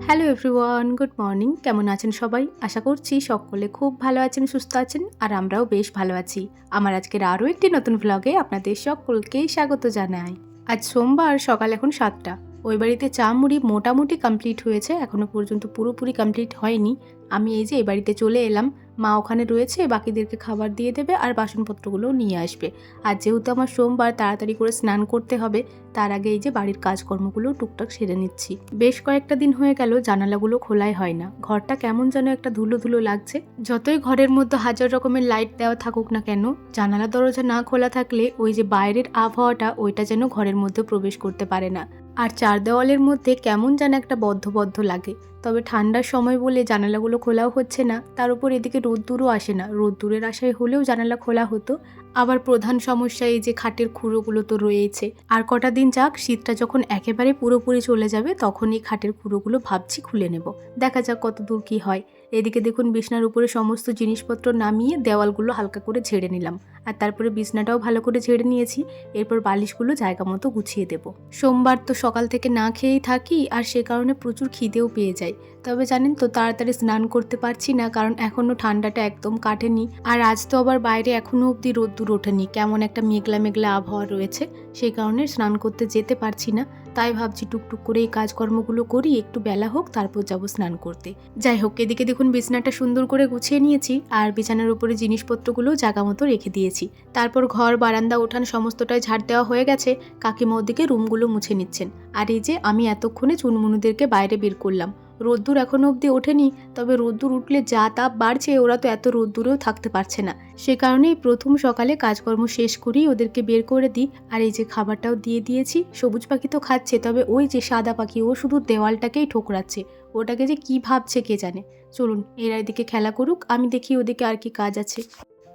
Hello everyone, good morning. কেমন আছেন সবাই? আশা করছি সকলে খুব ভালো আছেন, সুস্থ আছেন, আর আমরাও বেশ ভালো আছি। আমার আজকের আরও একটি নতুন ভ্লগে আপনাদের সকলকেই স্বাগত জানাই। আজ সোমবার, সকাল এখন 7টা। ওই বাড়িতে চা মুড়ি মোটামুটি কমপ্লিট হয়েছে, এখনও পর্যন্ত পুরোপুরি কমপ্লিট হয়নি। আমি এই যে এই বাড়িতে চলে এলাম, মা ওখানে রয়েছে, বাকিদেরকে খাবার দিয়ে দেবে আর বাসনপত্রগুলোও নিয়ে আসবে। আর যেহেতু আমার সোমবার, তাড়াতাড়ি করে স্নান করতে হবে, তার আগে এই যে বাড়ির কাজকর্মগুলো টুকটাক সেরে নিচ্ছি। বেশ কয়েকটা দিন হয়ে গেল জানালাগুলো খোলাই হয় না, ঘরটা কেমন যেন একটা ধুলো ধুলো লাগছে। যতই ঘরের মধ্যে হাজার রকমের লাইট দেওয়া থাকুক না কেন, জানালা দরজা না খোলা থাকলে ওই যে বাইরের আবহাওয়াটা ওইটা যেন ঘরের মধ্যে প্রবেশ করতে পারে না। আর চার দেওয়ালের মধ্যে কেমন যেন একটা বদ্ধ বদ্ধ লাগে। তবে ঠান্ডার সময় বলে জানালাগুলো খোলাও হচ্ছে না, তার উপর এদিকে রোদ্দুরও আসে না। রোদ্দুরের আশায় হলেও জানালা খোলা হতো। আবার প্রধান সমস্যা এই যে খাটের খুঁড়োগুলো তো রয়েছে। আর কটা দিন যাক, শীতটা যখন একেবারে পুরোপুরি চলে যাবে তখন এই খাটের খুঁড়োগুলো ভাবছি খুলে নেব। দেখা যাক কত দূর কী হয়। এদিকে দেখুন, বিছনার উপরে সমস্ত জিনিসপত্র নামিয়ে দেওয়ালগুলো হালকা করে ঝেড়ে নিলাম, আর তারপরে বিছনাটাও ভালো করে ঝেড়ে নিয়েছি। এরপর বালিশগুলো জায়গা মতো গুছিয়ে দেব। সোমবার তো সকাল থেকে না খেয়েই থাকি, আর সে কারণে প্রচুর খিদেও পেয়ে যায়। তবে জানেন তো, তাড়াতাড়ি স্নান করতে পারছি না, কারণ এখনও ঠান্ডাটা একদম কাটেনি। আর আজ তো আবার বাইরে এখনও অবধি রোদ্দুর ওঠেনি, কেমন একটা মেঘলা মেঘলা আবহাওয়া রয়েছে, সেই কারণে স্নান করতে যেতে পারছি না। তাই ভাবছি টুকটুক করে এই কাজকর্মগুলো করি, একটু বেলা হোক তারপর যাব স্নান করতে। যাই হোক, এদিকে দেখুন বিছানাটা সুন্দর করে গুছিয়ে নিয়েছি, আর বিছানার উপরে জিনিসপত্রগুলো জায়গা মতো রেখে দিয়েছি। তারপর ঘর, বারান্দা, উঠান সমস্তটাই ঝাড় দেওয়া হয়ে গেছে। কাকিমা ওদিকে রুমগুলো মুছে নিচ্ছেন, আর এই যে আমি এতক্ষণে চুনমুনুদেরকে বাইরে বের করলাম। রোদ্দুর এখনো অবধি ওঠেনি, তবে রোদ্দুর উঠলে যা তাপ বাড়ছে, ওরা তো এত রোদ্দুরেও থাকতে পারছে না। সে কারণেই প্রথম সকালে কাজকর্ম শেষ করেই ওদেরকে বের করে দিই। আর এই যে খাবারটাও দিয়ে দিয়েছি। সবুজ পাখি তো খাচ্ছে, তবে ওই যে সাদা পাখি, ও শুধু দেওয়ালটাকেই ঠোকরাচ্ছে। ওটাকে যে কি ভাবছে কে জানে। চলুন এরা এদিকে খেলা করুক, আমি দেখি ওদিকে আর কি কাজ আছে।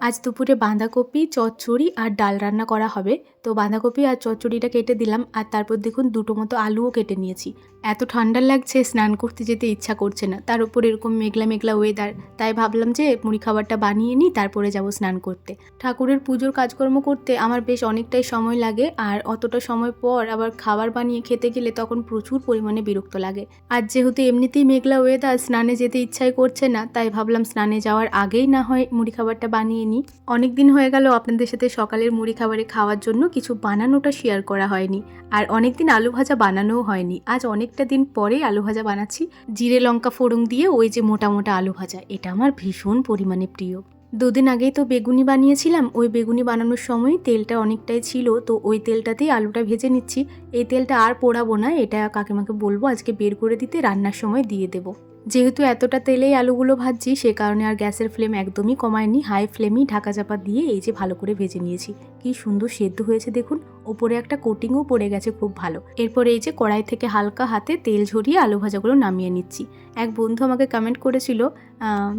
আজ দুপুরে বাঁধাকপি, চচ্চড়ি আর ডাল রান্না করা হবে। তো বাঁধাকপি আর চচ্চড়িটা কেটে দিলাম, আর তারপর দেখুন দুটো মতো আলুও কেটে নিয়েছি। এত ঠান্ডা লাগছে, স্নান করতে যেতে ইচ্ছা করছে না, তার উপর এরকম মেঘলা মেঘলা ওয়েদার। তাই ভাবলাম যে মুড়ি খাবারটা বানিয়ে নিই, তারপরে যাব স্নান করতে। ঠাকুরের পুজোর কাজকর্ম করতে আমার বেশ অনেকটাই সময় লাগে, আর অতটা সময় পর আবার খাবার বানিয়ে খেতে গেলে তখন প্রচুর পরিমাণে বিরক্ত লাগে। আর যেহেতু এমনিতেই মেঘলা ওয়েদার, স্নানে যেতে ইচ্ছাই করছে না, তাই ভাবলাম স্নানে যাওয়ার আগেই না হয় মুড়ি খাবারটা বানিয়ে নিই। অনেক দিন হয়ে গেল আপনাদের সাথে সকালের মুড়ি খাবারে খাওয়ার জন্য কিছু বানানোটা শেয়ার করা হয়নি, আর অনেক দিন আলু ভাজা বানানোও হয়নি। আজ অনেকটা দিন পরেই আলু ভাজা বানাচ্ছি, জিরে লঙ্কা ফোড়ন দিয়ে। ওই যে মোটা মোটা আলু ভাজা, এটা আমার ভীষণ পরিমাণে প্রিয়। দুদিন আগেই তো বেগুনি বানিয়েছিলাম, ওই বেগুনি বানানোর সময় তেলটা অনেকটাই ছিল, তো ওই তেলটাতেই আলুটা ভেজে নিচ্ছি। এই তেলটা আর পোড়াবো না, এটা কাকিমাকে বলবো আজকে বের করে দিতে, রান্নার সময় দিয়ে দেবো। যেহেতু এতটা তেলেই আলুগুলো ভাজছি, সে কারণে আর গ্যাসের ফ্লেম একদমই কমায়নি, হাই ফ্লেমেই ঢাকা চাপা দিয়ে এই যে ভালো করে ভেজে নিয়েছি। কি সুন্দর সেদ্ধ হয়েছে দেখুন, ওপরে একটা কোটিংও পড়ে গেছে খুব ভালো। এরপর এই যে কড়াই থেকে হালকা হাতে তেল ঝরিয়ে আলু ভাজাগুলো নামিয়ে নিচ্ছি। এক বন্ধু আমাকে কমেন্ট করেছিল,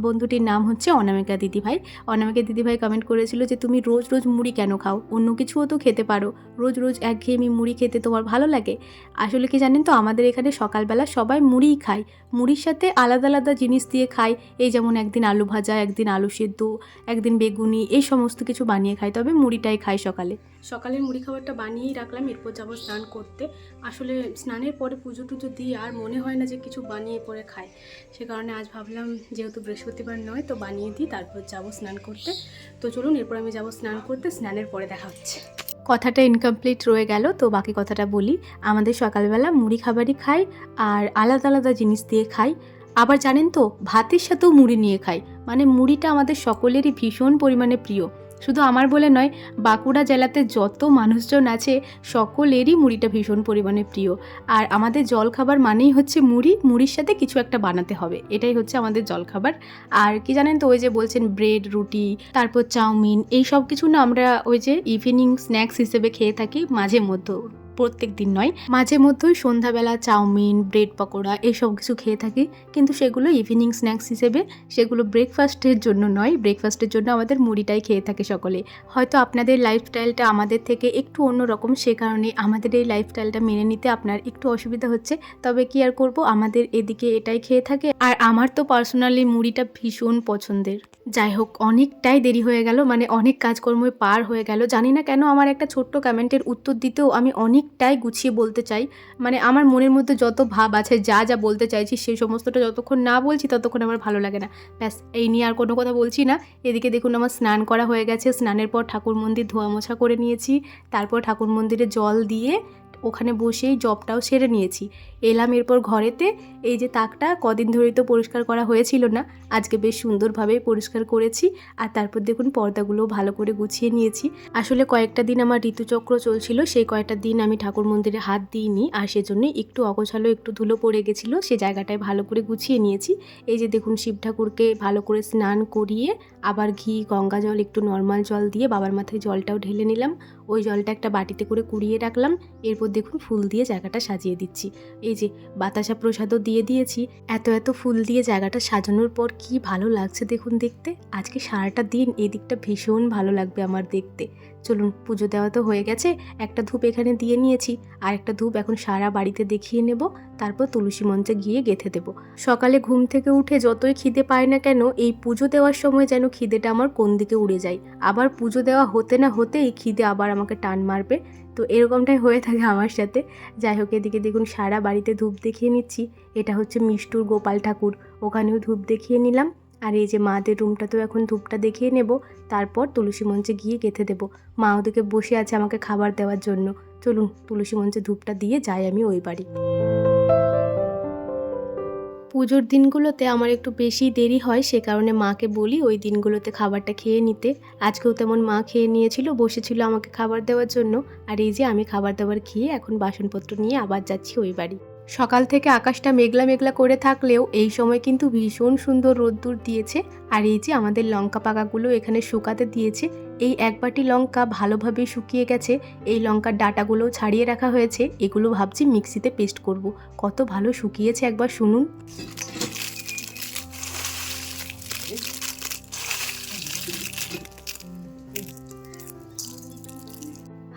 বন্ধুটির নাম হচ্ছে অনামিকা দিদিভাই। অনামিকা দিদিভাই কমেন্ট করেছিল যে তুমি রোজ রোজ মুড়ি কেন খাও, অন্য কিছুও তো খেতে পারো, রোজ রোজ একঘেয়েমি মুড়ি খেতে তোমার ভালো লাগে? আসলে কি জানেন তো, আমাদের এখানে সকালবেলা সবাই মুড়িই খায়, মুড়ির সাথে আলাদা আলাদা জিনিস দিয়ে খায়। এই যেমন একদিন আলু ভাজা, একদিন আলু সেদ্ধ, একদিন বেগুনি, এই সমস্ত কিছু বানিয়ে খায়, তবে মুড়িটাই খায় সকালে। সকালের মুড়ি খাবারটা বানিয়েই রাখলাম, এরপর যাবো স্নান করতে। আসলে স্নানের পরে পুজো টুজো দিয়ে আর মনে হয় না যে কিছু বানিয়ে পরে খায়, সে কারণে আজ ভাবলাম যেহেতু বৃহস্পতিবার নয়, তো বানিয়ে দিই, তারপর যাবো স্নান করতে। তো চলুন এরপর আমি যাবো স্নান করতে, স্নানের পরে দেখা হচ্ছে। কথাটা ইনকমপ্লিট রয়ে গেল, তো বাকি কথাটা বলি। আমাদের সকালবেলা মুড়ি খাবারই খাই, আর আলাদা আলাদা জিনিস দিয়ে খাই। আবার জানেন তো, ভাতের সাথেও মুড়ি নিয়ে খাই। মানে মুড়িটা আমাদের সকলেরই ভীষণ পরিমাণে প্রিয়। শুধু আমার বলে নয়, বাঁকুড়া জেলাতে যত মানুষজন আছে সকলেরই মুড়িটা ভীষণ পরিমাণে প্রিয়। আর আমাদের জলখাবার মানেই হচ্ছে মুড়ি, মুড়ির সাথে কিছু একটা বানাতে হবে, এটাই হচ্ছে আমাদের জলখাবার। আর কি জানেন তো, ওই যে বলছেন ব্রেড, রুটি, তারপর চাউমিন, এই সব কিছু না আমরা ওই যে ইভিনিং স্ন্যাক্স হিসেবে খেয়ে থাকি মাঝে মধ্যে, প্রত্যেক দিন নয়, মাঝে মধ্যেই সন্ধ্যাবেলা চাউমিন, ব্রেড পকোড়া এইসব কিছু খেয়ে থাকি। কিন্তু সেগুলো ইভিনিং স্ন্যাক্স হিসেবে, সেগুলো ব্রেকফাস্টের জন্য নয়। ব্রেকফাস্টের জন্য আমাদের মুড়িটাই খেয়ে থাকে সকলে। হয়তো আপনাদের লাইফস্টাইলটা আমাদের থেকে একটু অন্যরকম, সে কারণে আমাদের এই লাইফস্টাইলটা মেনে নিতে আপনার একটু অসুবিধা হচ্ছে। তবে কি আর করব, আমাদের এদিকে এটাই খেয়ে থাকে। আর আমার তো পার্সোনালি মুড়িটা ভীষণ পছন্দের। যাই হোক, অনেকটাই দেরি হয়ে গেল, মানে অনেক কাজকর্মই পার হয়ে গেল। জানি না কেন আমার একটা ছোট্ট কমেন্টের উত্তর দিতেও আমি অনেকটাই গুছিয়ে বলতে চাই। মানে আমার মনের মধ্যে যত ভাব আছে, যা যা বলতে চাইছি সেই সমস্তটা যতক্ষণ না বলছি ততক্ষণ আমার ভালো লাগে না। ব্যাস, এই নিয়ে আর কোনো কথা বলছি না। এদিকে দেখুন আমার স্নান করা হয়ে গেছে। স্নানের পর ঠাকুর মন্দির ধোয়া মোছা করে নিয়েছি। তারপর ঠাকুর মন্দিরে জল দিয়ে ওখানে বসেই জবটাও সেরে নিয়েছি। এলাম এরপর ঘরেতে। এই যে তাকটা কদিন ধরেই তো পরিষ্কার করা হয়েছিল না, আজকে বেশ সুন্দরভাবে পরিষ্কার করেছি। আর তারপর দেখুন পর্দাগুলো ভালো করে গুছিয়ে নিয়েছি। আসলে কয়েকটা দিন আমার ঋতুচক্র চলছিল, সেই কয়েকটা দিন আমি ঠাকুর মন্দিরে হাত দিইনি, আর সেজন্যই একটু অগোছালো, একটু ধুলো পড়ে গেছিলো। সে জায়গাটায় ভালো করে গুছিয়ে নিয়েছি। এই যে দেখুন শিব ঠাকুরকে ভালো করে স্নান করিয়ে আবার ঘি, গঙ্গা জল, একটু নর্মাল জল দিয়ে বাবার মাথায় জলটাও ঢেলে নিলাম। ওই জলটা একটা বাটিতে করে কুড়িয়ে রাখলাম। এরপর দেখুন ফুল দিয়ে জায়গাটা সাজিয়ে দিচ্ছি। এই যে বাতাসা প্রসাদও দিয়ে দিয়েছি। এত এত ফুল দিয়ে জায়গাটা সাজানোর পর কি ভালো লাগছে দেখুন দেখতে। আজকে সারাটা দিন এই দিকটা ভীষণ ভালো লাগবে আমার দেখতে। চলুন, পুজো দেওয়া তো হয়ে গেছে। একটা ধূপ এখানে দিয়ে নিয়েছি, আর একটা ধূপ এখন সারা বাড়িতে দেখিয়ে নেব। তারপর তুলসী মঞ্চে গিয়ে গেঁথে দেব। সকালে ঘুম থেকে উঠে যতই খিদে পায় না কেন, এই পুজো দেওয়ার সময় যেন খিদেটা আমার কোন দিকে উড়ে যায়। আবার পুজো দেওয়া হতে না হতে এই খিদে আবার আমাকে টান মারবে। তো এরকমটাই হয়ে থাকে আমার সাথে। যাই হোক, এদিকে দেখুন সারা বাড়িতে ধূপ দেখিয়ে নিচ্ছি। এটা হচ্ছে মিষ্টুর গোপাল ঠাকুর, ওখানেও ধূপ দেখিয়ে নিলাম। আর এই যে মাদের রুমটাতেও এখন ধূপটা দেখিয়ে নেব। তারপর তুলসী মঞ্চে গিয়ে গেঁথে দেবো। মা ওদিকে বসে আছে আমাকে খাবার দেওয়ার জন্য। চলুন তুলসী মঞ্চে ধূপটা দিয়ে যাই আমি ওই বাড়ি। পুজোর দিনগুলোতে আমার একটু বেশি দেরি হয়, সে কারণে মাকে বলি ওই দিনগুলোতে খাবারটা খেয়ে নিতে। আজকেও তেমন মা খেয়ে নিয়েছিল, বসেছিল আমাকে খাবার দেওয়ার জন্য। আর এই যে আমি খাবার দাবার খেয়ে এখন বাসনপত্র নিয়ে আবার যাচ্ছি ওই বাড়ি। সকাল থেকে আকাশটা মেঘলা মেঘলা করে থাকলেও এই সময় কিন্তু ভীষণ সুন্দর রোদ্দুর দিয়েছে। আর এই যে আমাদের লঙ্কা পাকাগুলো এখানে শুকাতে দিয়েছে। এই এক বাটি লঙ্কা ভালোভাবে শুকিয়ে গেছে। এই লঙ্কার ডাঁটাগুলোও ছাড়িয়ে রাখা হয়েছে। এগুলো ভাবছি মিক্সিতে পেস্ট করব। কত ভালো শুকিয়েছে একবার শুনুন।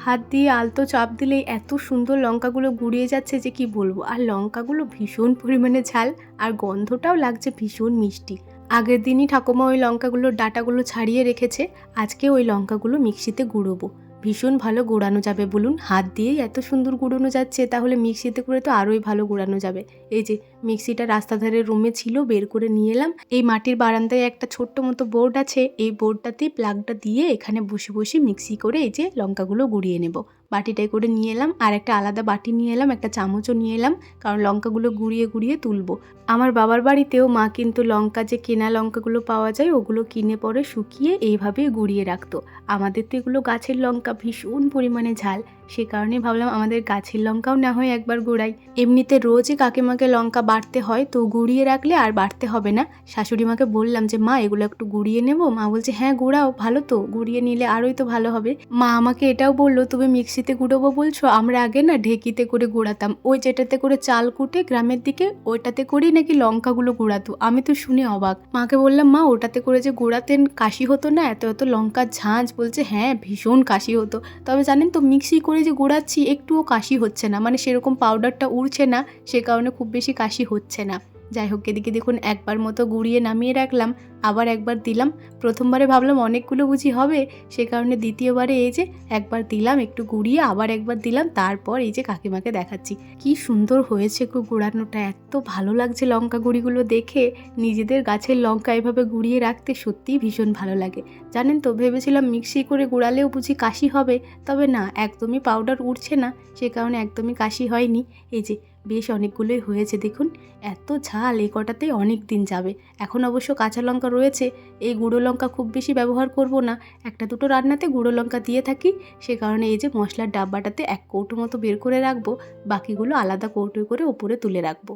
হাত দিয়ে আলতো চাপ দিলেই এত সুন্দর লঙ্কাগুলো গুঁড়িয়ে যাচ্ছে যে কি বলবো। আর লঙ্কাগুলো ভীষণ পরিমাণে ঝাল, আর গন্ধটাও লাগছে ভীষণ মিষ্টি। আগের দিনই ঠাকুমা ওই লঙ্কাগুলোর ডাঁটাগুলো ছাড়িয়ে রেখেছে। আজকে ওই লঙ্কাগুলো মিক্সিতে গুঁড়োবো। ভীষণ ভালো গুঁড়ানো যাবে বলুন, হাত দিয়েই এত সুন্দর গুঁড়োনো যাচ্ছে, তাহলে মিক্সিতে করে তো আরোই ভালো গুঁড়ানো যাবে। এই যে মিক্সিটা রাস্তা ধারের রুমে ছিল, বের করে নিয়ে এলাম। এই মাটির বারান্দায় একটা ছোট্ট মতো বোর্ড আছে, এই বোর্ডটাতেই প্লাগটা দিয়ে এখানে বসে বসে মিক্সি করে এই যে লঙ্কাগুলো গুঁড়িয়ে নেব। বাটিটাই করে নিয়ে এলাম, আর একটা আলাদা বাটি নিয়ে এলাম, একটা চামচও নিয়ে এলাম, কারণ লঙ্কাগুলো গুঁড়িয়ে গুঁড়িয়ে তুলবো। আমার বাবার বাড়িতেও মা কিন্তু লঙ্কা, যে কেনা লঙ্কাগুলো পাওয়া যায় ওগুলো কিনে পরে শুকিয়ে এইভাবেই গুঁড়িয়ে রাখতো। আমাদের তো এগুলো গাছের লঙ্কা, ভীষণ পরিমাণে ঝাল, সে কারণে ভাবলাম আমাদের গাছের লঙ্কাও না হয় একবার গুঁড়াই। এমনিতে রোজই কাকিমাকে লঙ্কা বাটতে হয়, তো গুঁড়িয়ে রাখলে আর বাটতে হবে না। শাশুড়ি মাকে বললাম যে মা এগুলো একটু গুঁড়িয়ে নেব। মা বলছে হ্যাঁ গুঁড়াও, ভালো তো, গুঁড়িয়ে নিলে আরোই তো ভালো হবে। মা আমাকে এটাও বললো তুমি মিক্সিতে গুঁড়োবো বলছো, আমরা আগে না ঢেকিতে করে গুঁড়াতাম, ওই যেটাতে করে চাল কুটে গ্রামের দিকে ওইটাতে করেই নাকি লঙ্কাগুলো গুঁড়াতো। আমি তো শুনে অবাক। মাকে বললাম মা ওটাতে করে যে গুঁড়াতেন কাশি হতো না এত এত লঙ্কার ঝাঁঝ? বলছে হ্যাঁ ভীষণ কাশি হতো, তবে জানেন তো মিক্সি করে যে গুঁড়াচ্ছি একটুও কাশি হচ্ছে না, মানে সেরকম পাউডারটা উড়ছে না, সে কারণে খুব বেশি কাশি হচ্ছে না। যাই হোক, এদিকে দেখুন একবার মতো গুঁড়িয়ে নামিয়ে রাখলাম, আবার একবার দিলাম। প্রথমবারে ভাবলাম অনেকগুলো বুঝি হবে, সে কারণে দ্বিতীয়বারে এই যে একবার দিলাম একটু গুঁড়িয়ে, আবার একবার দিলাম, তারপর এই যে কাকিমাকে দেখাচ্ছি। কি সুন্দর হয়েছে গো গুঁড়ানোটা, এত ভালো লাগছে লঙ্কা গুঁড়িগুলো দেখে। নিজেদের গাছের লঙ্কা এভাবে গুঁড়িয়ে রাখতে সত্যিই ভীষণ ভালো লাগে। জানেন তো, ভেবেছিলাম মিক্সি করে গুঁড়ালেও বুঝি কাশি হবে, তবে না, একদমই পাউডার উঠছে না, সে কারণে একদমই কাশি হয়নি। এই যে বেশ অনেকগুলোই হয়েছে দেখুন, এত ঝাল এই কটাতেই অনেক দিন যাবে। এখন অবশ্য কাঁচা লঙ্কা রয়েছে, এই গুঁড়ো লঙ্কা খুব বেশি ব্যবহার করব না, একটা দুটো রান্নাতে গুঁড়ো লঙ্কা দিয়ে থাকি, সে কারণে এই যে মশলার ডাব্বাটাতে এক কৌটো মতো বের করে রাখবো, বাকিগুলো আলাদা কৌটোয় করে ওপরে তুলে রাখবো।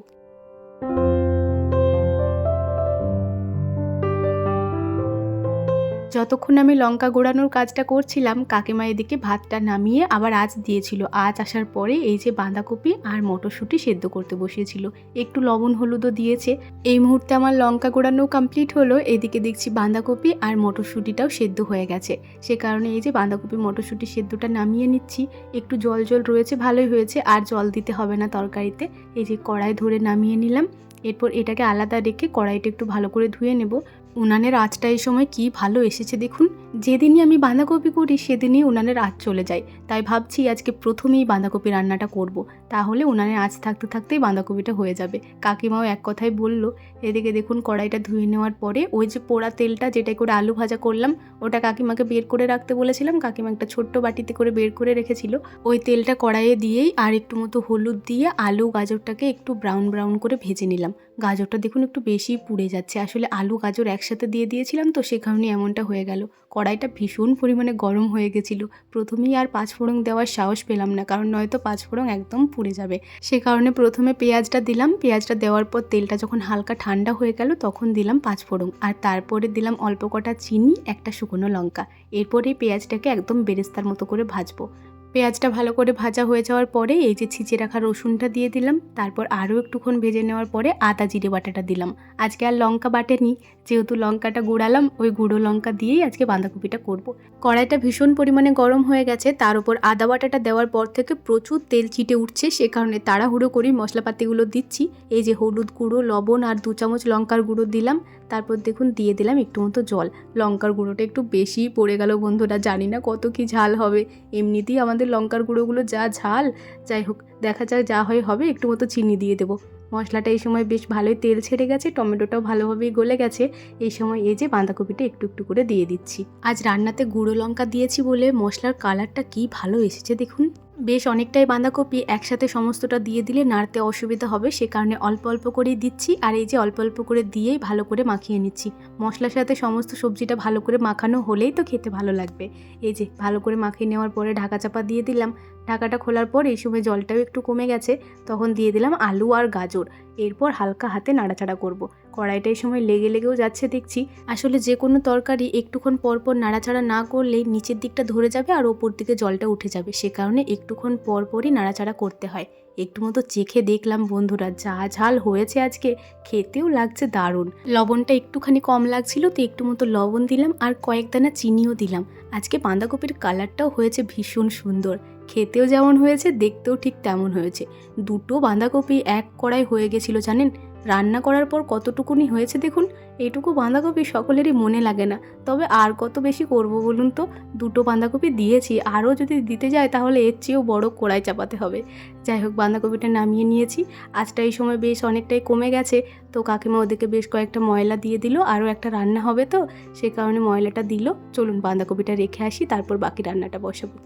যতক্ষণ আমি লঙ্কা গুঁড়ানোর কাজটা করছিলাম, কাকিমা এদিকে ভাতটা নামিয়ে আবার আঁচ দিয়েছিল। আঁচ আসার পরে এই যে বাঁধাকপি আর মটরশুঁটি সেদ্ধ করতে বসিয়েছিল, একটু লবণ হলুদও দিয়েছে। এই মুহূর্তে আমার লঙ্কা গুঁড়ানো কমপ্লিট হলো। এদিকে দেখছি বাঁধাকপি আর মটরশুঁটিটাও সেদ্ধ হয়ে গেছে, সে কারণে এই যে বাঁধাকপি মটরশুঁটি সেদ্ধটা নামিয়ে নিচ্ছি। একটু জল জল রয়েছে, ভালোই হয়েছে, আর জল দিতে হবে না তরকারিতে। এই যে কড়াই ধরে নামিয়ে নিলাম। এরপর এটাকে আলাদা রেখে কড়াইটা একটু ভালো করে ধুয়ে নেব। উনানের আঁচটা এই সময় কি ভালো এসেছে দেখুন। যেদিনই আমি বাঁধাকপি করি সেদিনই উনানের আঁচ চলে যায়। তাই ভাবছি আজকে প্রথমেই বাঁধাকপি রান্নাটা করব। তাহলে উনানের আঁচ থাকতে থাকতেই বাঁধাকপিটা হয়ে যাবে। কাকিমাও এক কথাই বলল। এদিকে দেখুন কড়াইটা ধুয়ে নেওয়ার পরে ওই যে পোড়া তেলটা যেটা করে আলু ভাজা করলাম ওটা কাকিমাকে বের করে রাখতে বলেছিলাম। কাকিমা একটা ছোট্ট বাটিতে করে বের করে রেখেছিল। ওই তেলটা কড়াইয়ে দিয়েই আর একটু মতো হলুদ দিয়ে আলু গাজরটাকে একটু ব্রাউন ব্রাউন করে ভেজে নিলাম। গাজরটা দেখুন একটু বেশি পুড়ে যাচ্ছে, আসলে আলু গাজর একসাথে দিয়ে দিয়েছিলাম তো সে কারণে এমনটা হয়ে গেল। কড়াইটা ভীষণ পরিমাণে গরম হয়ে গেছিলো। প্রথমেই আর পাঁচফোড়ন দেওয়ার সাহস পেলাম না, কারণ নয়তো পাঁচফোড়ন একদম পুড়ে যাবে। সে কারণে প্রথমে পেঁয়াজটা দিলাম। পেঁয়াজটা দেওয়ার পর তেলটা যখন হালকা ঠান্ডা হয়ে গেল তখন দিলাম পাঁচফোড়ন, আর তারপরে দিলাম অল্প কটা চিনি, একটা শুকনো লঙ্কা। এরপরে পেঁয়াজটাকে একদম বেরেস্তার মতো করে ভাজবো। পেঁয়াজটা ভালো করে ভাজা হয়ে যাওয়ার পরে এই যে ছিঁচে রাখা রসুনটা দিয়ে দিলাম। তারপর আরও একটুক্ষণ ভেজে নেওয়ার পরে আদা জিরে বাটাটা দিলাম। আজকে আর লঙ্কা বাটেনি, যেহেতু লঙ্কাটা গুঁড়ালাম ওই গুঁড়ো লঙ্কা দিয়েই আজকে বাঁধাকপিটা করব। কড়াইটা ভীষণ পরিমাণে গরম হয়ে গেছে, তার উপর আদা বাটাটা দেওয়ার পর থেকে প্রচুর তেল ছিটে উঠছে, সে কারণে তাড়াহুড়ো করেই মশলাপাতিগুলো দিচ্ছি। এই যে হলুদ গুঁড়ো, লবণ আর 2 চামচ লঙ্কার গুঁড়ো দিলাম। তারপর দেখুন দিয়ে দিলাম একটু মতো জল। লঙ্কার গুঁড়োটা একটু বেশিই পড়ে গেল বন্ধুরা, জানি না কত কি ঝাল হবে। এমনিতেই আমাদের লঙ্কার গুঁড়োগুলো যা ঝাল, যাই হোক দেখা যাক যা হয় হবে। একটু মতো চিনি দিয়ে দেবো। মশলাটা এই সময় বেশ ভালোই তেল ছেড়ে গেছে, টমেটোটাও ভালোভাবেই গলে গেছে। এই সময় এই যে বাঁধাকপিটা একটু একটু করে দিয়ে দিচ্ছি। আজ রান্নাতে গুঁড়ো লঙ্কা দিয়েছি বলে মশলার কালারটা কি ভালো এসেছে দেখুন। বেশ অনেকটাই বাঁধাকপি, একসাথে সমস্তটা দিয়ে দিলে নাড়তে অসুবিধা হবে, সে কারণে অল্প অল্প করেই দিচ্ছি। আর এই যে অল্প অল্প করে দিয়েই ভালো করে মাখিয়ে নিচ্ছি। মশলার সাথে সমস্ত সবজিটা ভালো করে মাখানো হলেই তো খেতে ভালো লাগবে। এই যে ভালো করে মাখিয়ে নেওয়ার পরে ঢাকা চাপা দিয়ে দিলাম। ঢাকাটা খোলার পর এই সময় জলটাও একটু কমে গেছে, তখন দিয়ে দিলাম আলু আর গাজর। এরপর হালকা হাতে নাড়াচাড়া করব। কড়াইটা এই সময় লেগেও যাচ্ছে দেখছি। আসলে যে কোনো তরকারি একটুক্ষণ পরপর নাড়াচাড়া না করলেই নিচের দিকটা ধরে যাবে আর ওপর দিকে জলটা উঠে যাবে, সে কারণে একটুক্ষণ পরপরই নাড়াচাড়া করতে হয়। একটু মতো চেখে দেখলাম বন্ধুরা, যা ঝাল হয়েছে আজকে, খেতেও লাগছে দারুণ। লবণটা একটুখানি কম লাগছিল তো একটু মতো লবণ দিলাম আর কয়েক দানা চিনিও দিলাম। আজকে বাঁধাকপির কালারটাও হয়েছে ভীষণ সুন্দর, খেতেও যেমন হয়েছে দেখতেও ঠিক তেমন হয়েছে। 2টো বাঁধাকপি এক কড়াই হয়ে গেছিলো জানেন। রান্না করার পর কতটুকুনি হয়েছে দেখুন। এইটুকু বাঁধাকপি সকলেরই মনে লাগে না, তবে আর কত বেশি করব বলুন তো। 2টো বাঁধাকপি দিয়েছি, আরও যদি দিতে যায় তাহলে এর চেয়েও বড় কড়াই চাপাতে হবে। যাই হোক বাঁধাকপিটা নামিয়ে নিয়েছি। আজটা এই সময় বেশ অনেকটাই কমে গেছে, তো কাকিমা ওদিকে বেশ কয়েকটা ময়লা দিয়ে দিল। আরও একটা রান্না হবে তো সে কারণে ময়লাটা দিল। চলুন বাঁধাকপিটা রেখে আসি, তারপর বাকি রান্নাটা বসাবো।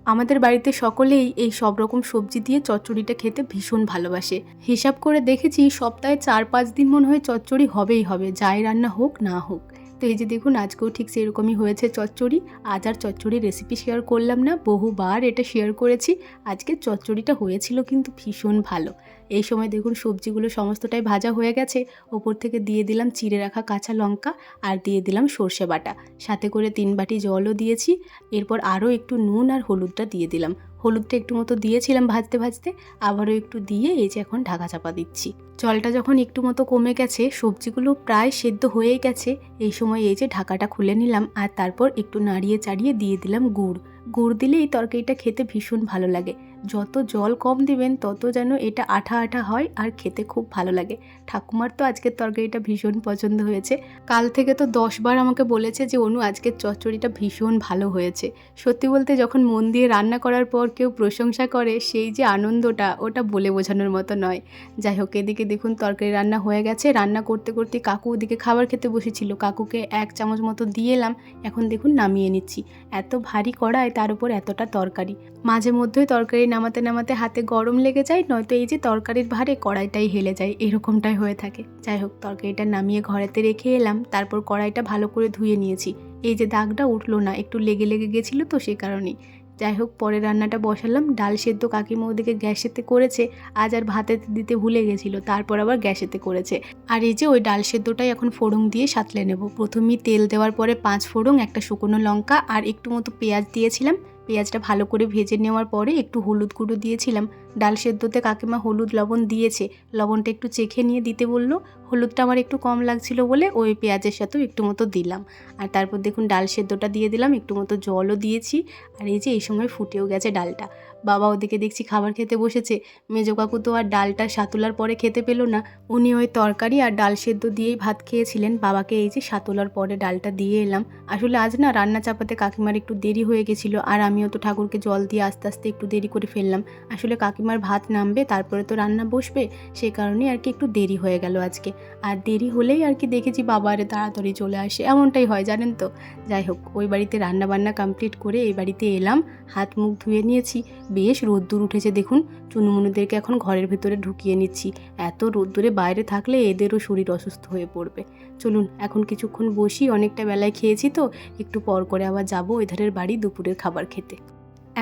আমাদের বাড়িতে সকলেই এই সব রকম সবজি দিয়ে চচ্চড়িটা খেতে ভীষণ ভালোবাসে। হিসাব করে দেখেছি সপ্তাহে 4-5 দিন মনে হয় চচ্চড়ি হবেই হবে, যাই রান্না হোক না হোক। তো এই যে দেখুন আজকেও ঠিক সেরকমই হয়েছে চচ্চড়ি। আজ আর চচ্চড়ির রেসিপি শেয়ার করলাম না, বহুবার এটা শেয়ার করেছি। আজকে চচ্চড়িটা হয়েছিল কিন্তু ভীষণ ভালো। এই সময় দেখুন সবজিগুলো সমস্তটাই ভাজা হয়ে গেছে। ওপর থেকে দিয়ে দিলাম চিড়ে রাখা কাঁচা লঙ্কা আর দিয়ে দিলাম সর্ষে বাটা, সাথে করে 3 বাটি জলও দিয়েছি। এরপর আরও একটু নুন আর হলুদটা দিয়ে দিলাম। হলুদটা একটু মতো দিয়েছিলাম ভাজতে ভাজতে, আবারও একটু দিয়ে এই যে এখন ঢাকা চাপা দিচ্ছি। জলটা যখন একটু মতো কমে গেছে, সবজিগুলো প্রায় সেদ্ধ হয়েই গেছে, এই সময় এই যে ঢাকাটা খুলে নিলাম আর তারপর একটু নাড়িয়ে চাড়িয়ে দিয়ে দিলাম গুড়। গুড় দিলে এই তরকারিটা খেতে ভীষণ ভালো লাগে। যত জল কম দিবেন তত যেন এটা আঠা আঠা হয় আর খেতে খুব ভালো লাগে। ঠাকুমার তো আজকের তরকারিটা ভীষণ পছন্দ হয়েছে। কাল থেকে তো 10 বার আমাকে বলেছে যে অনু আজকের চচ্চড়িটা ভীষণ ভালো হয়েছে। সত্যি বলতে যখন মন দিয়ে রান্না করার পর কেউ প্রশংসা করে সেই যে আনন্দটা, ওটা বলে বোঝানোর মতো নয়। যাই হোক এদিকে দেখুন তরকারি রান্না হয়ে গেছে। রান্না করতে করতে কাকু ওদিকে খাবার খেতে বসেছিল, কাকুকে 1 চামচ মতো দিয়ে এলাম। এখন দেখুন নামিয়ে নিচ্ছি। এত ভারী কড়াই, তার উপর এতটা তরকারি। মাঝে মধ্যেই তরকারি নামাতে নামাতে হাতে গরম লেগে যায়, নয়তো এই যে তরকারির ভারে কড়াইটাই হেলে যায়, এরকমটাই হয়ে থাকে। যাই হোক তরকারিটা নামিয়ে ঘরেতে রেখে এলাম। তারপর কড়াইটা ভালো করে ধুয়ে নিয়েছি। এই যে দাগটা উঠলো না, একটু লেগে লেগে গেছিলো তো সে কারণেই। যাই হোক পরে রান্নাটা বসালাম। ডাল সেদ্ধ কাকিমা ওদিকে গ্যাসেতে করেছে, আজ আর ভাতে দিতে ভুলে গেছিলো, তারপর আবার গ্যাসেতে করেছে। আর এই যে ওই ডাল সেদ্ধটাই এখন ফোড়ন দিয়ে সাঁতলে নেব। প্রথমেই তেল দেওয়ার পরে 5 ফোড়ন, একটা শুকনো লঙ্কা আর একটু মতো পেঁয়াজ দিয়েছিলাম। পেঁয়াজটা ভালো করে ভেজে নেওয়ার পরে একটু হলুদ গুঁড়ো দিয়েছিলাম। ডাল সেদ্ধতে কাকিমা হলুদ লবণ দিয়েছে, লবণটা একটু চেখে নিয়ে দিতে বললো। হলুদটা আমার একটু কম লাগছিল বলে ওই পেঁয়াজের সাথেও একটু মতো দিলাম। আর তারপর দেখুন ডাল সেদ্ধটা দিয়ে দিলাম, একটু মতো জলও দিয়েছি। আর এই যে এই সময় ফুটেও গেছে ডালটা। বাবা ওদিকে দেখছি খাবার খেতে বসেছে। মেজো কাকু তো আর ডালটা সাতুলার পরে খেতে পেলো না, উনি ওই তরকারি আর ডাল সেদ্ধ দিয়েই ভাত খেয়েছিলেন। বাবাকে এই যে সাতুলার পরে ডালটা দিয়ে এলাম। আসলে আজ না রান্না চাপাতে কাকিমার একটু দেরি হয়ে গেছিলো, আর আমিও তো ঠাকুরকে জল দিয়ে আস্তে আস্তে একটু দেরি করে ফেললাম। আসলে কাকিমার ভাত নামবে, তারপরে তো রান্না বসবে, সে কারণেই আর কি একটু দেরি হয়ে গেল আজকে। আর দেরি হলেই আর কি দেখেছি বাবা আরে তাড়াতাড়ি চলে আসে, এমনটাই হয় জানেন তো। যাই হোক, ওই বাড়িতে রান্না বান্না কমপ্লিট করে এই বাড়িতে এলাম, হাত মুখ ধুয়ে নিয়েছি। বেশ রোদ্দুর উঠেছে দেখুন, চুনুমুনুদেরকে এখন ঘরের ভেতরে ঢুকিয়ে নিচ্ছি। এত রোদ্দুরে বাইরে থাকলে এদেরও শরীর অসুস্থ হয়ে পড়বে। চলুন এখন কিছুক্ষণ বসি, অনেকটা বেলায় খেয়েছি তো, একটু পর করে আবার যাবো ওই ধারের বাড়ি দুপুরের খাবার খেতে।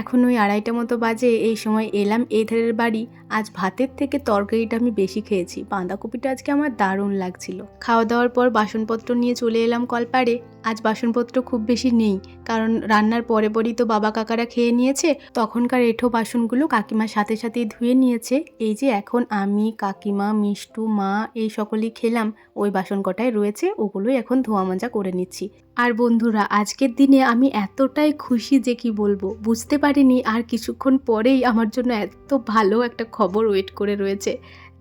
এখন ওই 2:30 মতো বাজে, এই সময় এলাম এই ধারের বাড়ি। আজ ভাতের থেকে তরকারিটা আমি বেশি খেয়েছি, বাঁধাকপিটা আজকে আমার দারুণ লাগছিল। খাওয়া দাওয়ার পর বাসনপত্র নিয়ে চলে এলাম কলপাড়ে। আজ বাসনপত্র খুব বেশি নেই, কারণ রান্নার পরে পরই তো বাবা কাকারা খেয়ে নিয়েছে, তখনকার এঁঠো বাসনগুলো কাকিমার সাথে সাথেই ধুয়ে নিয়েছে। এই যে এখন আমি, কাকিমা, মিষ্টু, মা এই সকলেই খেলাম, ওই বাসন কটায় রয়েছে, ওগুলোই এখন ধোয়া মাজা করে নিচ্ছি। আর বন্ধুরা, আজকের দিনে আমি এতটাই খুশি যে কি বলবো, বুঝতে পারিনি আর কিছুক্ষণ পরেই আমার জন্য এত ভালো একটা খবর ওয়েট করে রয়েছে।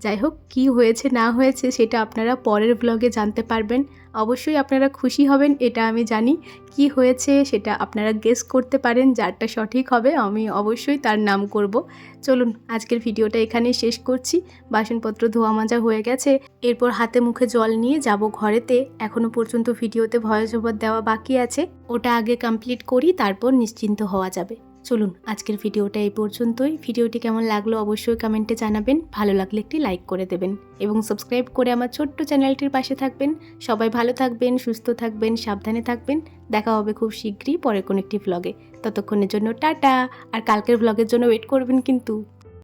যাই হোক, কী হয়েছে না হয়েছে সেটা আপনারা পরের ব্লগে জানতে পারবেন। অবশ্যই আপনারা খুশি হবেন, এটা আমি জানি। কি হয়েছে সেটা আপনারা গেস করতে পারেন, যারটা সঠিক হবে আমি অবশ্যই তার নাম করব। চলুন আজকের ভিডিওটা এখানেই শেষ করছি। বাসনপত্র ধোয়া মাজা হয়ে গেছে, এরপর হাতে মুখে জল নিয়ে যাব ঘরেতে। এখনও পর্যন্ত ভিডিওতে ভয়েস ওভার দেওয়া বাকি আছে, ওটা আগে কমপ্লিট করি, তারপর নিশ্চিন্ত হওয়া যাবে। চলুন আজকের ভিডিওটা এই পর্যন্তই। ভিডিওটি কেমন লাগলো অবশ্যই কমেন্টে জানাবেন, ভালো লাগলে একটি লাইক করে দেবেন এবং সাবস্ক্রাইব করে আমার ছোট্ট চ্যানেলটির পাশে থাকবেন। সবাই ভালো থাকবেন, সুস্থ থাকবেন, সাবধানে থাকবেন। দেখা হবে খুব শীঘ্রই পরের কোনো একটি ভ্লগে। ততক্ষণের জন্য টাটা, আর কালকের ভ্লগের জন্য ওয়েট করবেন কিন্তু।